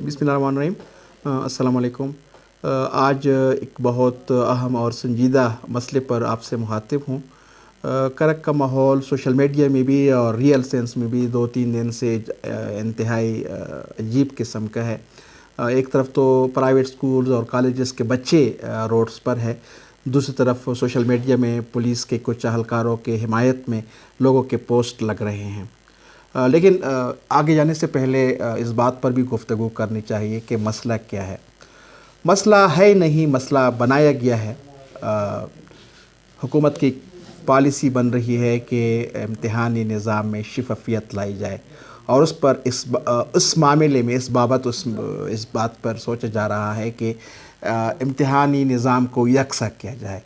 बिस्मिल्लाहिर्रहमानिर्रहीम। अस्सलाम वालेकुम। आज एक बहुत अहम और संजीदा मसले पर आपसे मुखातिब हूँ। करक का माहौल सोशल मीडिया में भी और रियल सेंस में भी 2-3 दिन से इंतहाई अजीब किस्म का है। एक तरफ तो प्राइवेट स्कूल्स और कॉलेजेस के बच्चे रोड्स पर है, दूसरी तरफ सोशल मीडिया में पुलिस के कुछ अहलकारों के हिमायत में लोगों के पोस्ट लग रहे हैं। लेकिन आगे जाने से पहले इस बात पर भी गुफ्तगू करनी चाहिए कि मसला क्या है। मसला है ही नहीं, मसला बनाया गया है। हुकूमत की पॉलिसी बन रही है कि इम्तिहानी निज़ाम में शफ़ाफ़ियत लाई जाए और उस पर इस मामले में इस बात पर सोचा जा रहा है कि इम्तिहानी निज़ाम को यकसा किया जाए।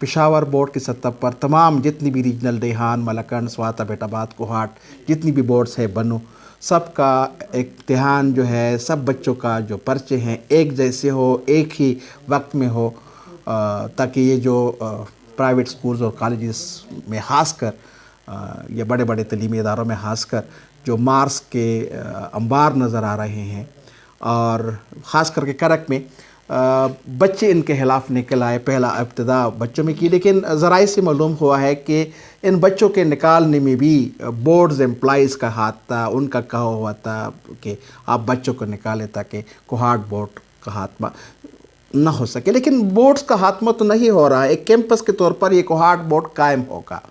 पेशावर बोर्ड की सतह पर तमाम जितनी भी रीजनल रेहान, मलकंड, स्वात, एबटाबाद, कोहाट जितनी भी बोर्ड्स है बनो, सब का इम्तिहान जो है सब बच्चों का जो पर्चे हैं एक जैसे हो, एक ही वक्त में हो, ताकि ये जो प्राइवेट स्कूल्स और कॉलेजेस में खासकर या बड़े बड़े तलीमी इदारों में खासकर जो मार्क्स के अंबार नज़र आ रहे हैं और ख़ास करके करक में बच्चे इनके ख़िलाफ़ निकल आए। पहला इब्तिदा बच्चों में की, लेकिन ज़राए से मालूम हुआ है कि इन बच्चों के निकालने में भी बोर्ड्स एम्प्लॉइज़ का हाथ था। उनका कहा हुआ था कि आप बच्चों को निकालें ताकि कोहाट बोर्ड का हाथमा ना हो सके, लेकिन बोर्ड्स का हाथमा तो नहीं हो रहा है। एक कैंपस के तौर पर ये कोहाट बोर्ड कायम होगा।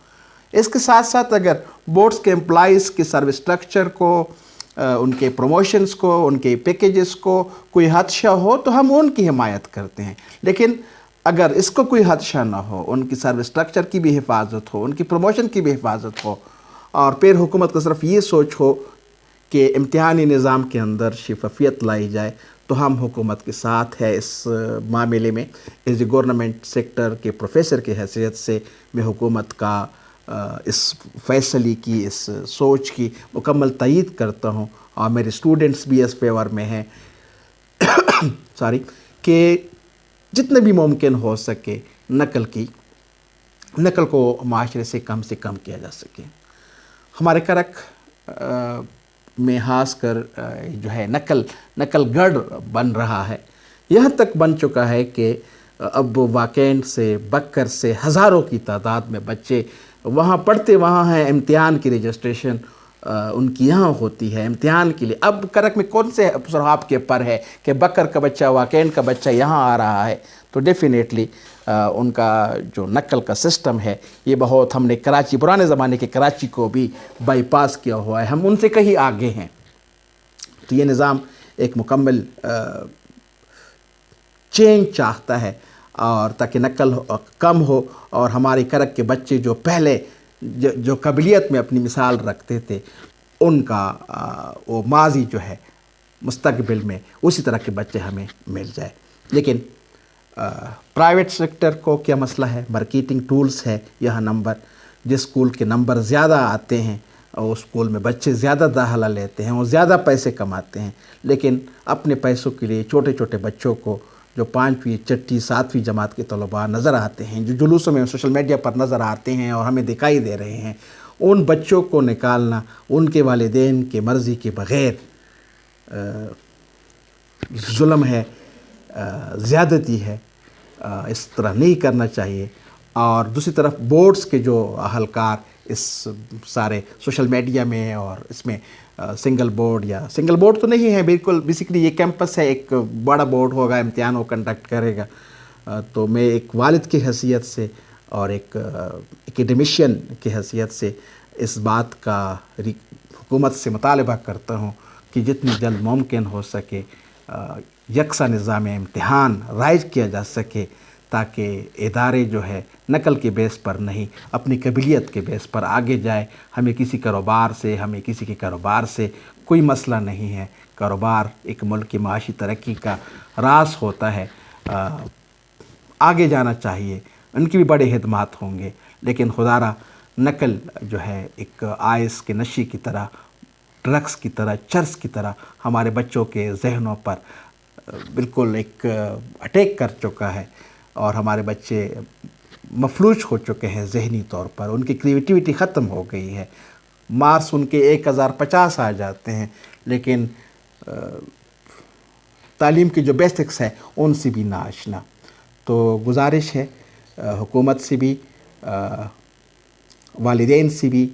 इसके साथ साथ अगर बोर्ड्स के एम्प्लॉइज़ के सर्विस स्ट्रक्चर को, उनके प्रमोशंस को, उनके पैकेजेस को कोई हदशा हो तो हम उनकी हिमायत करते हैं, लेकिन अगर इसको कोई हदशा ना हो, उनकी सर्विस स्ट्रक्चर की भी हिफाजत हो, उनकी प्रमोशन की भी हिफाजत हो और फिर हुकूमत को सिर्फ ये सोच हो कि इम्तिहानी निज़ाम के अंदर शफ़ाफ़ियत लाई जाए, तो हम हुकूमत के साथ है इस मामले में। एज ए गवर्नमेंट सेक्टर के प्रोफेसर की हैसियत से मैं हुकूमत का इस फैसले की, इस सोच की मुकम्मल तईद करता हूँ और मेरे स्टूडेंट्स भी इस फेवर में हैं कि जितने भी मुमकिन हो सके नकल को माशरे से कम किया जा सके। हमारे करक में खास कर जो है नकल गढ़ बन रहा है। यहाँ तक बन चुका है कि अब वाकैंड से, बक्कर से हज़ारों की तादाद में बच्चे वहाँ पढ़ते वहाँ हैं। इम्तिहान की रजिस्ट्रेशन उनकी यहाँ होती है इम्तिहान के लिए। अब करक में कौन से सुराब के पर है कि बकर का बच्चा, वाकैंड का बच्चा यहाँ आ रहा है, तो डेफिनेटली उनका जो नकल का सिस्टम है ये बहुत, हमने कराची, पुराने ज़माने के कराची को भी बाईपास किया हुआ है। हम उनसे कहीं आगे हैं। तो ये निज़ाम एक मुकम्मल चेंज चाहता है और ताकि नकल कम हो और हमारे करक के बच्चे जो पहले जो काबिलियत में अपनी मिसाल रखते थे उनका वो माजी जो है मुस्तकबिल में उसी तरह के बच्चे हमें मिल जाए। लेकिन प्राइवेट सेक्टर को क्या मसला है? मार्केटिंग टूल्स है। यह नंबर, जिस स्कूल के नंबर ज़्यादा आते हैं और उस स्कूल में बच्चे ज़्यादा दाखिला लेते हैं, वो ज़्यादा पैसे कमाते हैं, लेकिन अपने पैसों के लिए छोटे छोटे बच्चों को जो 5वीं, 6ठी, 7वीं जमात के तलबा नज़र आते हैं, जो जुलूसों में सोशल मीडिया पर नज़र आते हैं और हमें दिखाई दे रहे हैं, उन बच्चों को निकालना उनके वालिदैन के मर्ज़ी के बग़ैर जुल्म है, ज़्यादती है। इस तरह नहीं करना चाहिए। और दूसरी तरफ बोर्ड्स के जो अहलकार इस सारे सोशल मीडिया में और इसमें सिंगल बोर्ड तो नहीं है बिल्कुल, बेसिकली ये कैंपस है, एक बड़ा बोर्ड होगा, इम्तिहान वो कंडक्ट करेगा। तो मैं एक वालिद की हैसियत से और एक एकेडमिशियन की हैसियत से इस बात का हुकूमत से मुतालबा करता हूँ कि जितनी जल्द मुमकिन हो सके यकसा निज़ाम इम्तिहान राइज किया जा सके, ताकि इदारे जो है नकल के बेस पर नहीं, अपनी काबिलियत के बेस पर आगे जाए। हमें किसी के कारोबार से कोई मसला नहीं है। कारोबार एक मुल्क की माशी तरक्की का रास होता है। आगे जाना चाहिए, उनकी भी बड़े खिदमात होंगे, लेकिन खुदारा नकल जो है एक आइस के नशे की तरह, ड्रग्स की तरह, चर्स की तरह हमारे बच्चों के जहनों पर बिल्कुल एक अटैक कर चुका है और हमारे बच्चे मफलूज हो चुके हैं ज़हनी तौर पर। उनकी क्रिएटिविटी ख़त्म हो गई है। मार्क्स उनके 1050 आ जाते हैं, लेकिन تعلیم کی جو بیسکس ہے ان سے بھی ناآشنا. تو گزارش ہے حکومت سے بھی, والدین سے بھی,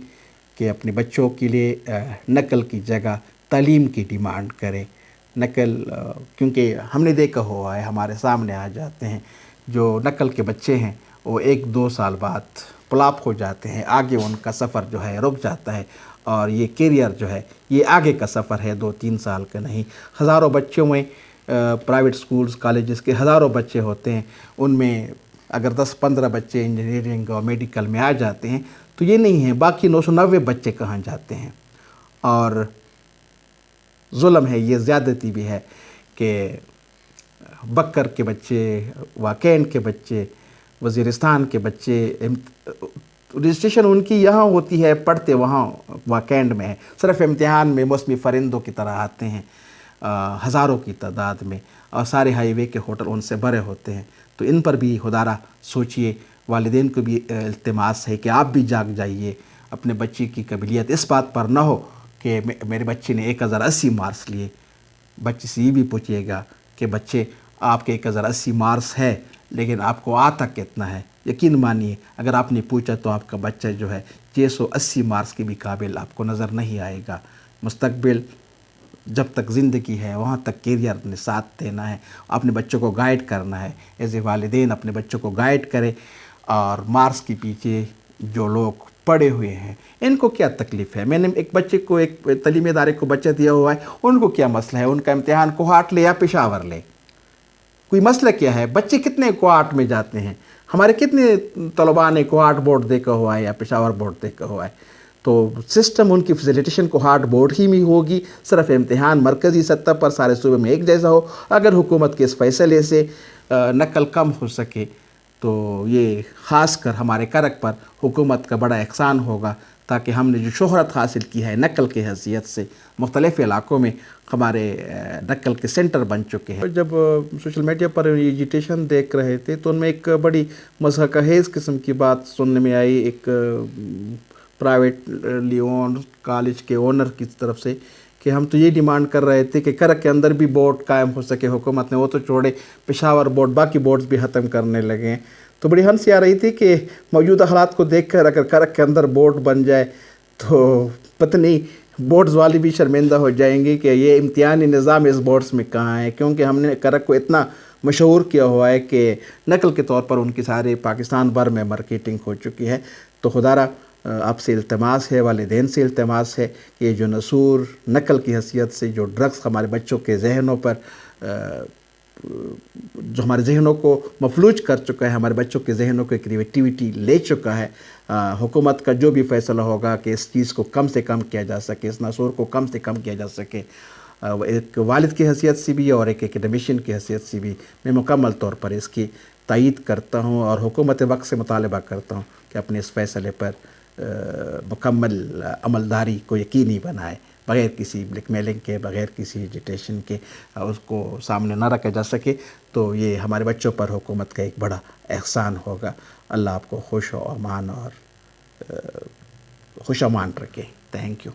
کہ اپنے بچوں کے لیے نقل کی جگہ تعلیم کی ڈیمانڈ کریں. نقل کیونکہ ہم نے دیکھا ہوا ہے, ہمارے سامنے آ جاتے ہیں جو نقل کے بچے ہیں, وہ 1-2 سال بعد پلاپ ہو جاتے ہیں, آگے ان کا سفر جو ہے رک جاتا ہے, اور یہ کیریئر جو ہے یہ آگے کا سفر ہے, 2-3 سال کا نہیں. ہزاروں بچوں میں پرائیویٹ سکولز کالجز کے ہزاروں بچے ہوتے ہیں, ان میں اگر 10-15 بچے انجینئرنگ اور میڈیکل میں آ جاتے ہیں تو یہ نہیں ہے باقی 990 بچے کہاں جاتے ہیں. اور ظلم ہے, یہ زیادتی بھی ہے کہ بکر کے بچے, واکینڈ کے بچے, وزیرستان کے بچے, رجسٹریشن ان کی یہاں ہوتی ہے, پڑھتے وہاں واکینڈ میں ہے, صرف امتحان میں موسمی فرندوں کی طرح آتے ہیں ہزاروں کی تعداد میں, اور سارے ہائی وے کے ہوٹل ان سے بھرے ہوتے ہیں. تو ان پر بھی خدارہ سوچئے. والدین کو بھی التماس ہے کہ آپ بھی جاگ جائیے, اپنے بچے کی قابلیت اس بات پر نہ ہو کہ میرے بچے نے 1080 مارکس لیے. بچے سے یہ بھی پوچھیے گا کہ بچے آپ کے 1080 مارکس ہے لیکن آپ کو آتا کتنا ہے. یقین مانیے اگر آپ نے پوچھا تو آپ کا بچہ جو ہے 680 مارکس کے بھی قابل آپ کو نظر نہیں آئے گا. مستقبل جب تک زندگی ہے وہاں تک کیریئر نے ساتھ دینا ہے, اپنے بچوں کو گائیڈ کرنا ہے. ایز اے والدین اپنے بچوں کو گائیڈ کرے, اور مارکس کے پیچھے جو لوگ پڑے ہوئے ہیں ان کو کیا تکلیف ہے. میں نے ایک بچے کو, ایک تعلیمی ادارے کو بچہ دیا ہوا ہے, ان کو کیا مسئلہ ہے, ان کا امتحان کوہاٹ لے یا پشاور لے, کوئی مسئلہ کیا ہے. بچے کتنے کوہاٹ میں جاتے ہیں, ہمارے کتنے طلباء نے کوہاٹ بورڈ دیکھا ہوا ہے یا پشاور بورڈ دیکھا ہوا ہے. تو سسٹم ان کی فیسیلیٹیشن کوہاٹ بورڈ ہی میں ہوگی, صرف امتحان مرکزی سطح پر سارے صوبے میں ایک جیسا ہو. اگر حکومت کے اس فیصلے سے نقل کم ہو سکے تو یہ خاص کر ہمارے کرک پر حکومت کا بڑا احسان ہوگا, تاکہ ہم نے جو شہرت حاصل کی ہے نقل کی حیثیت سے, مختلف علاقوں میں ہمارے نقل کے سینٹر بن چکے ہیں. جب سوشل میڈیا پر ایجیٹیشن دیکھ رہے تھے تو ان میں ایک بڑی مضحکہ خیز قسم کی بات سننے میں آئی, ایک پرائیویٹلی اونڈ کالج کے اونر کی طرف سے, کہ ہم تو یہ ڈیمانڈ کر رہے تھے کہ کرک کے اندر بھی بورڈ قائم ہو سکے. حکومت نے وہ تو چھوڑے, پشاور بورڈ, باقی بورڈز بھی ختم کرنے لگے ہیں. تو بڑی ہنسی آ رہی تھی کہ موجودہ حالات کو دیکھ کر اگر کرک کے اندر بورڈ بن جائے تو پتہ نہیں بورڈز والی بھی شرمندہ ہو جائیں گے کہ یہ امتحانی نظام اس بورڈز میں کہاں ہے. کیونکہ ہم نے کرک کو اتنا مشہور کیا ہوا ہے کہ نقل کے طور پر ان کی سارے پاکستان بھر میں مارکیٹنگ ہو چکی ہے. تو خدارہ آپ سے التماس ہے, والدین سے التماس ہے کہ یہ جو نصور نقل کی حیثیت سے جو ڈرگس ہمارے بچوں کے ذہنوں پر, جو ہمارے ذہنوں کو مفلوج کر چکا ہے, ہمارے بچوں کے ذہنوں کو کریٹیوٹی لے چکا ہے, حکومت کا جو بھی فیصلہ ہوگا کہ اس چیز کو کم سے کم کیا جا سکے, اس نصور کو کم سے کم کیا جا سکے, ایک والد کی حیثیت سے بھی اور ایک ایکیڈمیشین کی حیثیت سے بھی میں مکمل طور پر اس کی تائید کرتا ہوں, اور حکومت وقت سے مطالبہ کرتا ہوں کہ اپنے اس فیصلے پر مکمل عملداری کو یقینی بنائے, بغیر کسی بلیک میلنگ کے, بغیر کسی ایجیٹیشن کے اس کو سامنے نہ رکھا جا سکے. تو یہ ہمارے بچوں پر حکومت کا ایک بڑا احسان ہوگا. اللہ آپ کو خوش و امان اور خوش امان رکھے. Thank you.